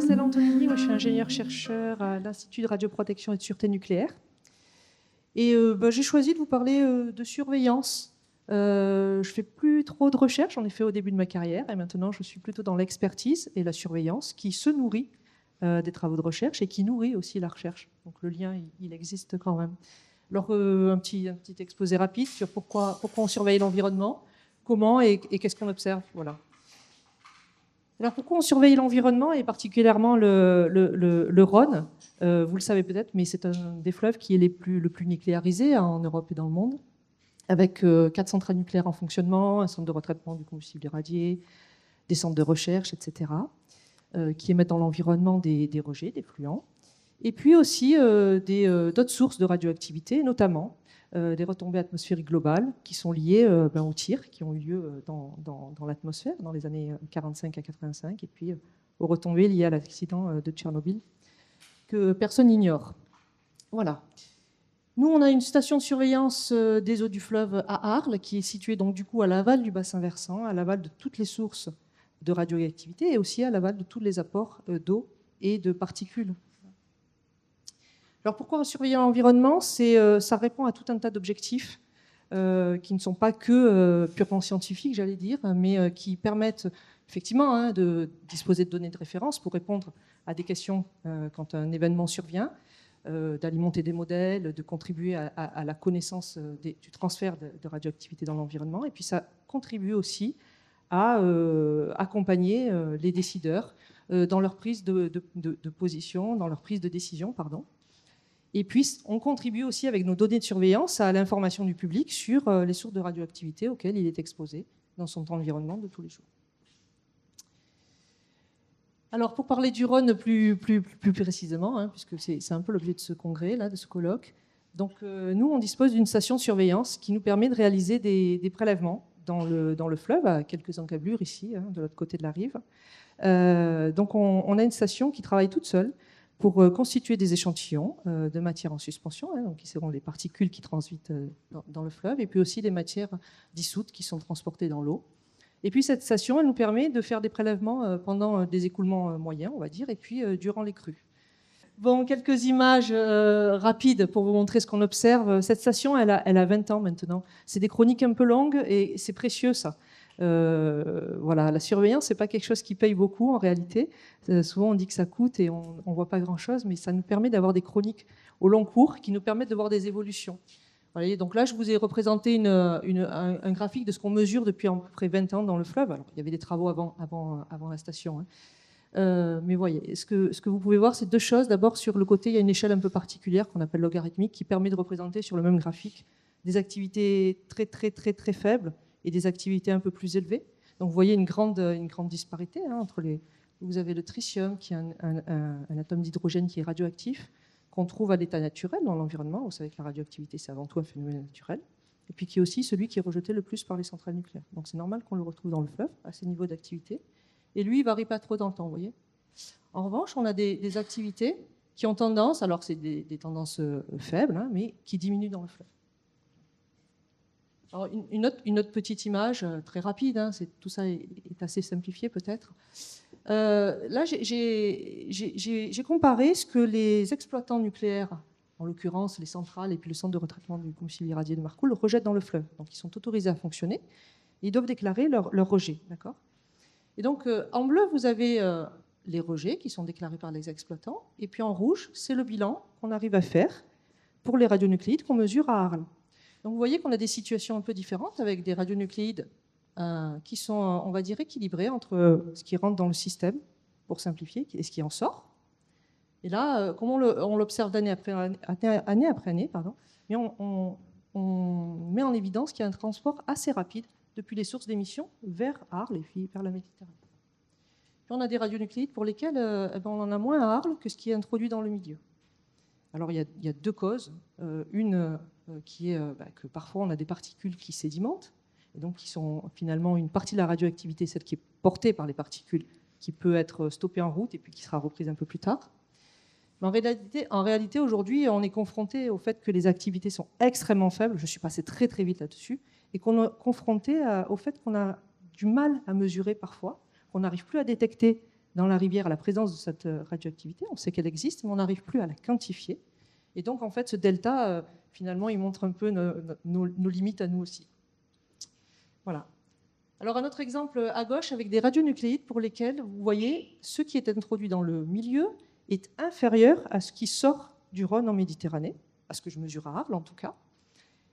C'est Antonini, moi je suis ingénieur-chercheur à l'Institut de radioprotection et de sûreté nucléaire. Et j'ai choisi de vous parler de surveillance. Je fais plus trop de recherche, j'en ai fait au début de ma carrière, et maintenant je suis plutôt dans l'expertise et la surveillance qui se nourrit des travaux de recherche et qui nourrit aussi la recherche. Donc le lien, il existe quand même. Alors un petit exposé rapide sur pourquoi on surveille l'environnement, comment et qu'est-ce qu'on observe. Voilà. Alors pourquoi on surveille l'environnement et particulièrement le Rhône vous le savez peut-être, mais c'est un des fleuves qui est le plus nucléarisé en Europe et dans le monde, avec 4 centrales nucléaires en fonctionnement, un centre de retraitement du combustible irradié, des centres de recherche, etc., qui émettent dans l'environnement des rejets, des fluents, et puis aussi d'autres sources de radioactivité, notamment des retombées atmosphériques globales qui sont liées aux tirs qui ont eu lieu dans l'atmosphère dans les années 45 à 85, et puis aux retombées liées à l'accident de Tchernobyl, que personne n'ignore. Voilà. Nous, on a une station de surveillance des eaux du fleuve à Arles, qui est située donc du coup à l'aval du bassin versant, à l'aval de toutes les sources de radioactivité et aussi à l'aval de tous les apports d'eau et de particules. Alors pourquoi surveiller l'environnement ? Ça répond à tout un tas d'objectifs qui ne sont pas que purement scientifiques, j'allais dire, mais qui permettent effectivement de disposer de données de référence pour répondre à des questions quand un événement survient, d'alimenter des modèles, de contribuer à la connaissance du transfert de radioactivité dans l'environnement. Et puis ça contribue aussi à accompagner les décideurs dans leur prise de position, dans leur prise de décision, pardon. Et puis, on contribue aussi avec nos données de surveillance à l'information du public sur les sources de radioactivité auxquelles il est exposé dans son environnement de tous les jours. Alors, pour parler du Rhône plus précisément, puisque c'est un peu l'objet de ce congrès, là, de ce colloque, donc, nous, on dispose d'une station de surveillance qui nous permet de réaliser des prélèvements dans le fleuve, à quelques encablures ici, de l'autre côté de la rive. Donc, on a une station qui travaille toute seule pour constituer des échantillons de matière en suspension, donc qui seront les particules qui transitent dans le fleuve, et puis aussi les matières dissoutes qui sont transportées dans l'eau. Et puis cette station, elle nous permet de faire des prélèvements pendant des écoulements moyens, on va dire, et puis durant les crues. Bon, quelques images rapides pour vous montrer ce qu'on observe. Cette station, elle a 20 ans maintenant. C'est des chroniques un peu longues et c'est précieux, ça. Voilà, la surveillance, c'est pas quelque chose qui paye beaucoup en réalité. Souvent, on dit que ça coûte et on voit pas grand-chose, mais ça nous permet d'avoir des chroniques au long cours qui nous permettent de voir des évolutions. Voilà, donc là, je vous ai représenté un graphique de ce qu'on mesure depuis à peu près 20 ans dans le fleuve. Alors, il y avait des travaux avant la station. Mais voyez, ce que vous pouvez voir, c'est deux choses. D'abord, sur le côté, il y a une échelle un peu particulière qu'on appelle logarithmique qui permet de représenter sur le même graphique des activités très, très, très, très faibles et des activités un peu plus élevées. Donc vous voyez une grande disparité entre les... Vous avez le tritium, qui est un atome d'hydrogène qui est radioactif, qu'on trouve à l'état naturel dans l'environnement. Vous savez que la radioactivité, c'est avant tout un phénomène naturel. Et puis qui est aussi celui qui est rejeté le plus par les centrales nucléaires. Donc c'est normal qu'on le retrouve dans le fleuve, à ces niveaux d'activité. Et lui, il ne varie pas trop dans le temps, vous voyez. En revanche, on a des activités qui ont tendance, alors c'est des tendances faibles, mais qui diminuent dans le fleuve. Alors, une autre petite image, très rapide, tout ça est assez simplifié peut-être. Là, j'ai comparé ce que les exploitants nucléaires, en l'occurrence les centrales et puis le centre de retraitement du combustible irradié de Marcoule, rejettent dans le fleuve. Donc ils sont autorisés à fonctionner, ils doivent déclarer leur rejet, d'accord ? Et donc, en bleu, vous avez les rejets qui sont déclarés par les exploitants. Et puis en rouge, c'est le bilan qu'on arrive à faire pour les radionucléides qu'on mesure à Arles. Donc vous voyez qu'on a des situations un peu différentes avec des radionucléides qui sont, on va dire, équilibrés entre ce qui rentre dans le système, pour simplifier, et ce qui en sort. Et là, comme on l'observe année après année, mais on met en évidence qu'il y a un transport assez rapide depuis les sources d'émissions vers Arles et puis vers la Méditerranée. Puis on a des radionucléides pour lesquels on en a moins à Arles que ce qui est introduit dans le milieu. Alors il y a deux causes. Une qui est que parfois on a des particules qui sédimentent, et donc qui sont finalement une partie de la radioactivité, celle qui est portée par les particules, qui peut être stoppée en route et puis qui sera reprise un peu plus tard. Mais en réalité, aujourd'hui, on est confronté au fait que les activités sont extrêmement faibles. Je suis passé très très vite là-dessus. Et qu'on est confronté au fait qu'on a du mal à mesurer parfois, qu'on n'arrive plus à détecter dans la rivière la présence de cette radioactivité. On sait qu'elle existe, mais on n'arrive plus à la quantifier. Et donc, en fait, ce delta, finalement, il montre un peu nos limites à nous aussi. Voilà. Alors, un autre exemple à gauche avec des radionucléides pour lesquels, vous voyez, ce qui est introduit dans le milieu est inférieur à ce qui sort du Rhône en Méditerranée, à ce que je mesure à Arles en tout cas.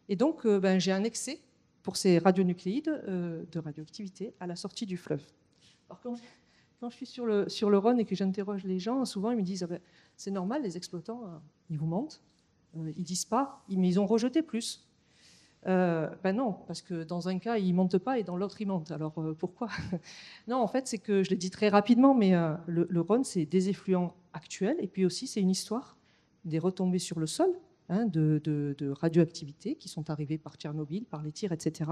Et donc, j'ai un excès pour ces radionucléides de radioactivité à la sortie du fleuve. Alors, quand je suis sur le Rhône et que j'interroge les gens, souvent ils me disent c'est normal, les exploitants, ils vous mentent. Ils disent pas, mais ils ont rejeté plus. Non, parce que dans un cas, ils ne mentent pas et dans l'autre, ils mentent. Alors pourquoi? Non, en fait, c'est que je l'ai dit très rapidement, mais le Rhône, c'est des effluents actuels et puis aussi, c'est une histoire des retombées sur le sol, de radioactivité qui sont arrivées par Tchernobyl, par les tirs, etc.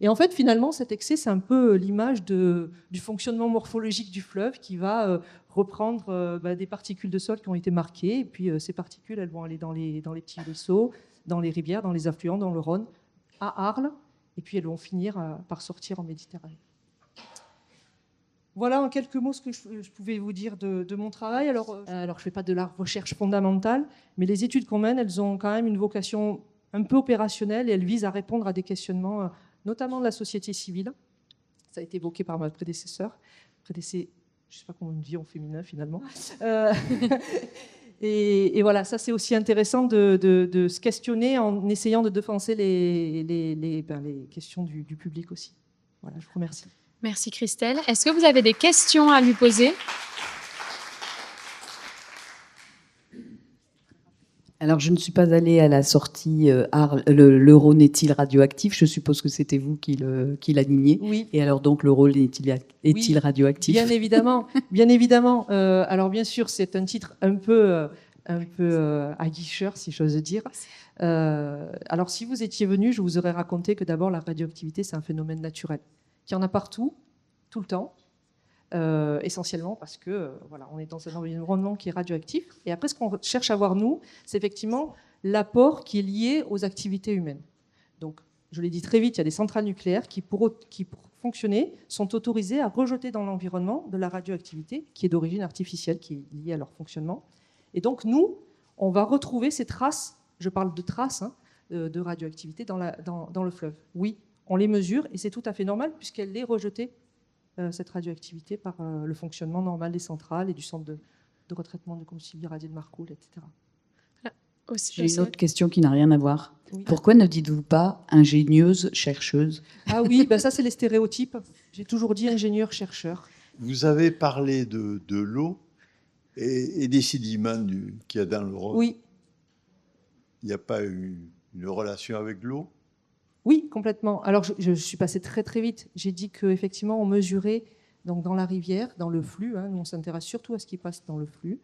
Et en fait, finalement, cet excès, c'est un peu l'image du fonctionnement morphologique du fleuve qui va reprendre des particules de sol qui ont été marquées. Et puis, ces particules, elles vont aller dans les petits ruisseaux, dans les rivières, dans les affluents, dans le Rhône, à Arles. Et puis, elles vont finir par sortir en Méditerranée. Voilà en quelques mots ce que je pouvais vous dire de mon travail. Alors, je ne fais pas de la recherche fondamentale, mais les études qu'on mène, elles ont quand même une vocation un peu opérationnelle et elles visent à répondre à des questionnements notamment de la société civile. Ça a été évoqué par ma prédécesseur. Je ne sais pas comment on dit en féminin finalement. Et voilà, ça c'est aussi intéressant de se questionner en essayant de défoncer les questions du public aussi. Voilà, je vous remercie. Merci Christelle. Est-ce que vous avez des questions à lui poser ? Alors, je ne suis pas allée à la sortie le Rhône est-il radioactif ? Je suppose que c'était vous qui l'animiez. Oui. Et alors, donc, le Rhône est-il radioactif ? Bien évidemment. Bien évidemment. Alors, bien sûr, c'est un titre un peu aguicheur, si j'ose dire. Alors, si vous étiez venu, je vous aurais raconté que d'abord, la radioactivité, c'est un phénomène naturel, qu'il y en a partout, tout le temps. Essentiellement parce que voilà, on est dans un environnement qui est radioactif. Et après, ce qu'on cherche à voir, nous, c'est effectivement l'apport qui est lié aux activités humaines. Donc, je l'ai dit très vite, il y a des centrales nucléaires qui, pour fonctionner, sont autorisées à rejeter dans l'environnement de la radioactivité qui est d'origine artificielle, qui est liée à leur fonctionnement. Et donc, nous, on va retrouver ces traces, je parle de traces de radioactivité dans le fleuve. Oui, on les mesure et c'est tout à fait normal puisqu'elle est rejetée, cette radioactivité, par le fonctionnement normal des centrales et du centre de retraitement de combustible irradié de Marcoule, etc. J'ai une autre question qui n'a rien à voir. Oui. Pourquoi ne dites-vous pas ingénieuse, chercheuse ? Ah oui, ça c'est les stéréotypes. J'ai toujours dit ingénieur, chercheur. Vous avez parlé de l'eau et des sédiments qu'il y a dans le Rhône. Oui. Il n'y a pas eu une relation avec l'eau ? Oui, complètement. Alors, je suis passée très très vite. J'ai dit qu'effectivement, on mesurait donc, dans la rivière, dans le flux. Nous, on s'intéresse surtout à ce qui passe dans le flux.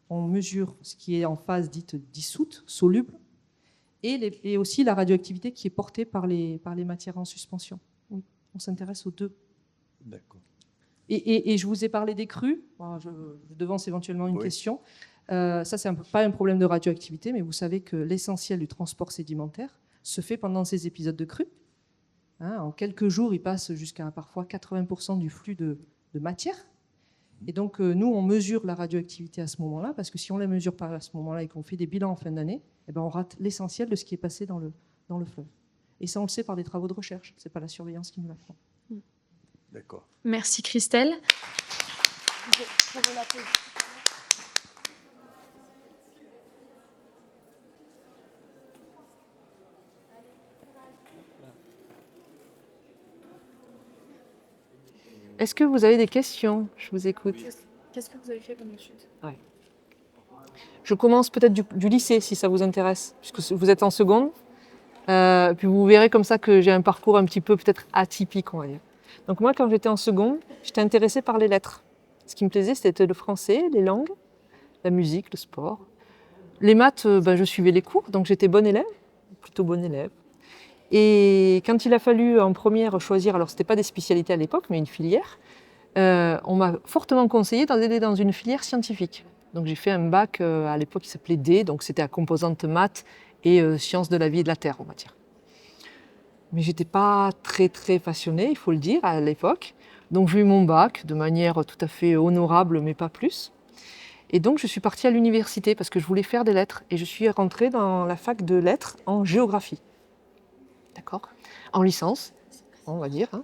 On mesure ce qui est en phase dite dissoute, soluble, et aussi la radioactivité qui est portée par les matières en suspension. Oui, on s'intéresse aux deux. D'accord. Et je vous ai parlé des crues. Bon, je devance éventuellement une question. Ça, c'est pas un problème de radioactivité, mais vous savez que l'essentiel du transport sédimentaire se fait pendant ces épisodes de crue. En quelques jours, il passe jusqu'à parfois 80% du flux de matière. Et donc, nous, on mesure la radioactivité à ce moment-là, parce que si on ne la mesure pas à ce moment-là et qu'on fait des bilans en fin d'année, on rate l'essentiel de ce qui est passé dans le fleuve. Et ça, on le sait par des travaux de recherche. Ce n'est pas la surveillance qui nous l'apprend. D'accord. Merci Christelle. Est-ce que vous avez des questions ? Je vous écoute. Qu'est-ce que vous avez fait comme étude ? Je commence peut-être du lycée, si ça vous intéresse, puisque vous êtes en seconde. Puis vous verrez comme ça que j'ai un parcours un petit peu peut-être atypique, on va dire. Donc moi, quand j'étais en seconde, j'étais intéressée par les lettres. Ce qui me plaisait, c'était le français, les langues, la musique, le sport. Les maths, je suivais les cours, donc j'étais bonne élève, plutôt bonne élève. Et quand il a fallu en première choisir, alors c'était pas des spécialités à l'époque, mais une filière, on m'a fortement conseillé d'aller dans une filière scientifique. Donc j'ai fait un bac à l'époque qui s'appelait D, donc c'était à composante maths et sciences de la vie et de la terre, on va dire. Mais j'étais pas très très passionnée, il faut le dire, à l'époque. Donc j'ai eu mon bac de manière tout à fait honorable, mais pas plus. Et donc je suis partie à l'université parce que je voulais faire des lettres. Et je suis rentrée dans la fac de lettres en géographie. D'accord ? En licence, on va dire, hein,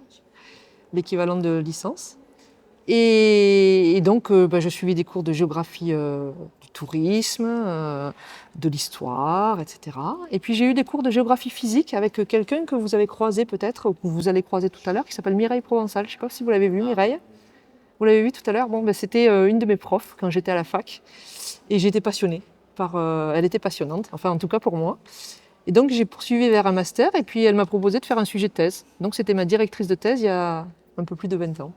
l'équivalent de licence. Et donc je suivais des cours de géographie du tourisme, de l'histoire, etc. Et puis j'ai eu des cours de géographie physique avec quelqu'un que vous avez croisé peut-être, ou que vous allez croiser tout à l'heure, qui s'appelle Mireille Provençal. Je ne sais pas si vous l'avez vu, Mireille. Vous l'avez vu tout à l'heure. Bon, c'était une de mes profs quand j'étais à la fac. Et j'étais passionnée elle était passionnante, enfin en tout cas pour moi. Et donc j'ai poursuivi vers un master et puis elle m'a proposé de faire un sujet de thèse. Donc c'était ma directrice de thèse il y a un peu plus de 20 ans.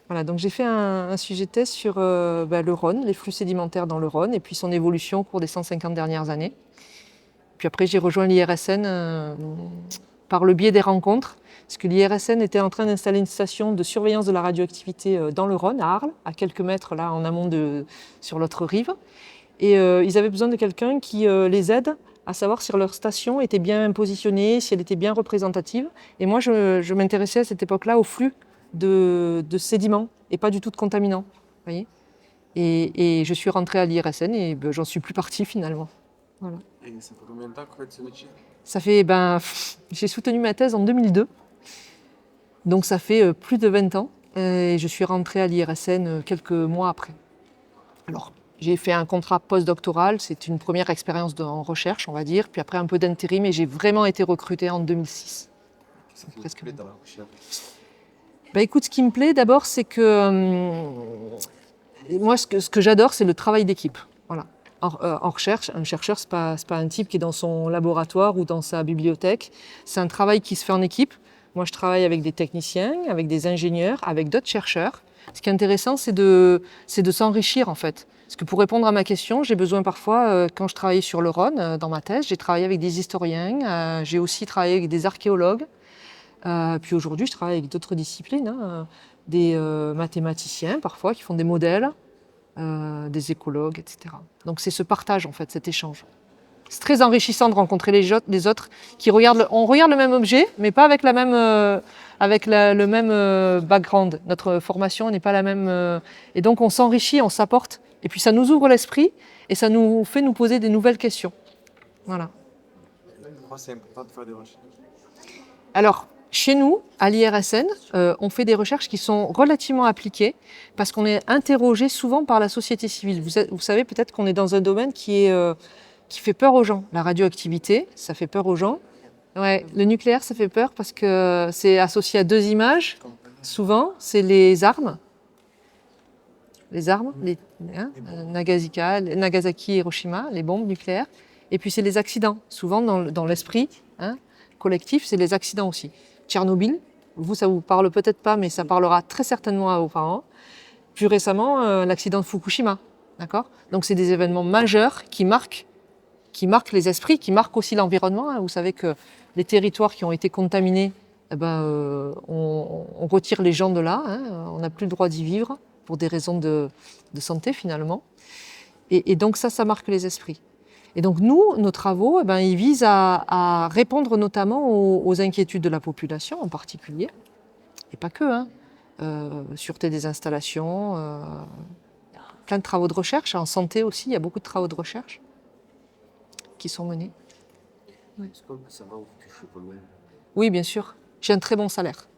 Voilà, donc j'ai fait un sujet de thèse sur le Rhône, les flux sédimentaires dans le Rhône et puis son évolution au cours des 150 dernières années. Puis après j'ai rejoint l'IRSN par le biais des rencontres, parce que l'IRSN était en train d'installer une station de surveillance de la radioactivité dans le Rhône, à Arles, à quelques mètres là en amont sur l'autre rive. Et ils avaient besoin de quelqu'un qui les aide à savoir si leur station était bien positionnée, si elle était bien représentative. Et moi je m'intéressais à cette époque-là au flux de sédiments et pas du tout de contaminants. Voyez, et je suis rentrée à l'IRSN et j'en suis plus partie finalement. Voilà. Et ça fait combien de temps que vous faites ce métier ? Ça fait, j'ai soutenu ma thèse en 2002, donc ça fait plus de 20 ans et je suis rentrée à l'IRSN quelques mois après. Alors, j'ai fait un contrat postdoctoral, c'est une première expérience en recherche, on va dire, puis après un peu d'intérim et j'ai vraiment été recrutée en 2006. Qu'est-ce qui vous plaît dans la recherche ? Écoute, ce qui me plaît d'abord, c'est que moi, ce que j'adore, c'est le travail d'équipe. Voilà. En recherche, un chercheur, c'est pas un type qui est dans son laboratoire ou dans sa bibliothèque. C'est un travail qui se fait en équipe. Moi, je travaille avec des techniciens, avec des ingénieurs, avec d'autres chercheurs. Ce qui est intéressant, c'est de s'enrichir, en fait. Parce que pour répondre à ma question, j'ai besoin parfois, quand je travaillais sur le Rhône, dans ma thèse, j'ai travaillé avec des historiens, j'ai aussi travaillé avec des archéologues. Puis aujourd'hui, je travaille avec d'autres disciplines, hein, des mathématiciens parfois qui font des modèles, des écologues, etc. Donc c'est ce partage en fait, cet échange. C'est très enrichissant de rencontrer les autres qui regardent. On regarde le même objet, mais pas avec le même background. Notre formation n'est pas la même, et donc on s'enrichit, on s'apporte, et puis ça nous ouvre l'esprit et ça nous fait nous poser des nouvelles questions. Voilà. Pourquoi c'est important de faire des recherches ? Alors, chez nous, à l'IRSN, on fait des recherches qui sont relativement appliquées parce qu'on est interrogé souvent par la société civile. Vous savez peut-être qu'on est dans un domaine qui fait peur aux gens. La radioactivité, ça fait peur aux gens. Ouais, le nucléaire, ça fait peur parce que c'est associé à deux images. Souvent, c'est les armes. Nagasaki et Hiroshima, les bombes nucléaires. Et puis c'est les accidents. Souvent, dans l'esprit collectif, c'est les accidents aussi. Tchernobyl, ça vous parle peut-être pas, mais ça parlera très certainement à vos parents. Plus récemment, l'accident de Fukushima, d'accord ? Donc c'est des événements majeurs qui marquent les esprits, qui marquent aussi l'environnement. Vous savez que les territoires qui ont été contaminés, on retire les gens de là, on n'a plus le droit d'y vivre pour des raisons de santé finalement. Et donc ça marque les esprits. Et donc nous, nos travaux, ils visent à répondre notamment aux inquiétudes de la population en particulier, et pas que, sûreté des installations, plein de travaux de recherche, en santé aussi, il y a beaucoup de travaux de recherche qui sont menés. Est-ce qu'on peut savoir où vous touchez pour loin ? Oui, bien sûr, j'ai un très bon salaire.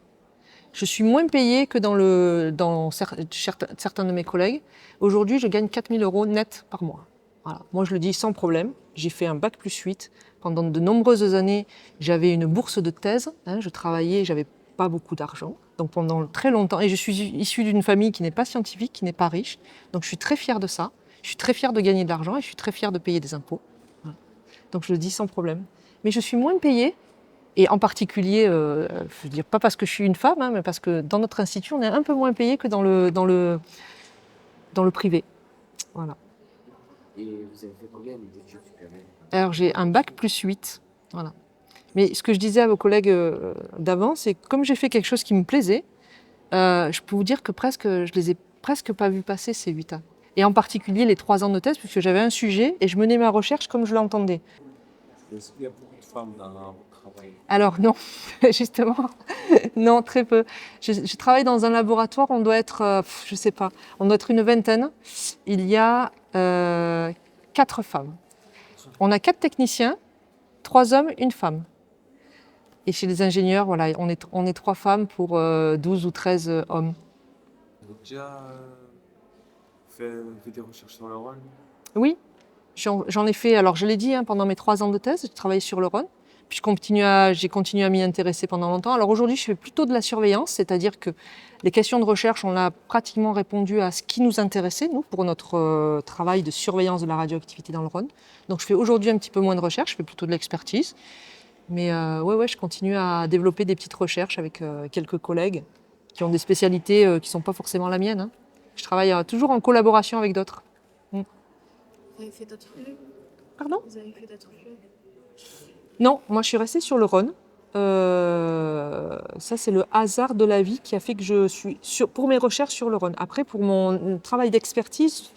Je suis moins payée que dans certains de mes collègues. Aujourd'hui, je gagne 4 000 € net par mois. Voilà. Moi, je le dis sans problème. J'ai fait un bac plus 8. Pendant de nombreuses années, j'avais une bourse de thèse. Je travaillais, j'avais pas beaucoup d'argent. Donc pendant très longtemps, et je suis issue d'une famille qui n'est pas scientifique, qui n'est pas riche. Donc je suis très fière de ça. Je suis très fière de gagner de l'argent et je suis très fière de payer des impôts. Voilà. Donc je le dis sans problème. Mais je suis moins payée. Et en particulier, je veux dire pas parce que je suis une femme, mais parce que dans notre institut, on est un peu moins payé que dans le privé. Voilà. Et vous avez fait combien d'études supérieures ? Alors j'ai un bac plus 8. Voilà. Mais ce que je disais à vos collègues d'avant, c'est que comme j'ai fait quelque chose qui me plaisait, je peux vous dire que je les ai presque pas vus passer ces 8 ans. Et en particulier les 3 ans de thèse, puisque j'avais un sujet et je menais ma recherche comme je l'entendais. Est-ce qu'il y a beaucoup de femmes dans votre travaillé? Alors non, justement, non, très peu. Je travaille dans un laboratoire, on doit être, je sais pas, on doit être une vingtaine. Il y a 4 femmes. On a 4 techniciens, 3 hommes, 1 femme. Et chez les ingénieurs, voilà, on est 3 femmes pour 12 ou 13 hommes. Vous avez déjà fait des recherches sur le Rhône? Oui, j'en ai fait, alors je l'ai dit, hein, pendant mes 3 ans de thèse, j'ai travaillé sur le Rhône. Puis j'ai continué à m'y intéresser pendant longtemps. Alors aujourd'hui, je fais plutôt de la surveillance, c'est-à-dire que les questions de recherche, on a pratiquement répondu à ce qui nous intéressait, nous, pour notre travail de surveillance de la radioactivité dans le Rhône. Donc je fais aujourd'hui un petit peu moins de recherche, je fais plutôt de l'expertise. Mais ouais, je continue à développer des petites recherches avec quelques collègues qui ont des spécialités qui ne sont pas forcément la mienne, hein. Je travaille toujours en collaboration avec d'autres. Vous avez fait d'autres lieux? Pardon? Vous avez fait d'autres lieux? Non, moi je suis restée sur le Rhône. Ça, c'est le hasard de la vie qui a fait que je suis pour mes recherches sur le Rhône. Après, pour mon travail d'expertise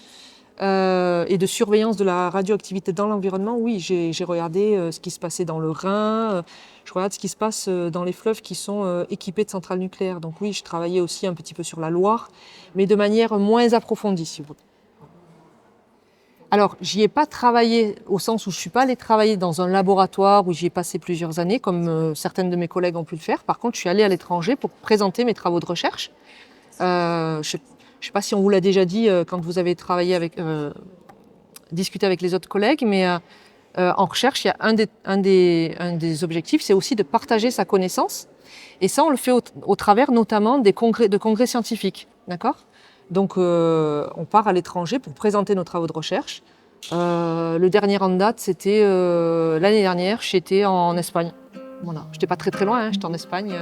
et de surveillance de la radioactivité dans l'environnement, oui, j'ai regardé ce qui se passait dans le Rhin, je regarde ce qui se passe dans les fleuves qui sont équipés de centrales nucléaires. Donc oui, je travaillais aussi un petit peu sur la Loire, mais de manière moins approfondie, si vous voulez. Alors, j'y ai pas travaillé au sens où je suis pas allée travailler dans un laboratoire où j'y ai passé plusieurs années, comme certaines de mes collègues ont pu le faire. Par contre, je suis allée à l'étranger pour présenter mes travaux de recherche. Je sais pas si on vous l'a déjà dit quand vous avez travaillé discuté avec les autres collègues, mais en recherche, il y a un des objectifs, c'est aussi de partager sa connaissance. Et ça, on le fait au travers notamment de congrès scientifiques, d'accord ? Donc, on part à l'étranger pour présenter nos travaux de recherche. Le dernier en date, c'était l'année dernière, j'étais en Espagne. Voilà, j'étais pas très loin, hein, j'étais en Espagne.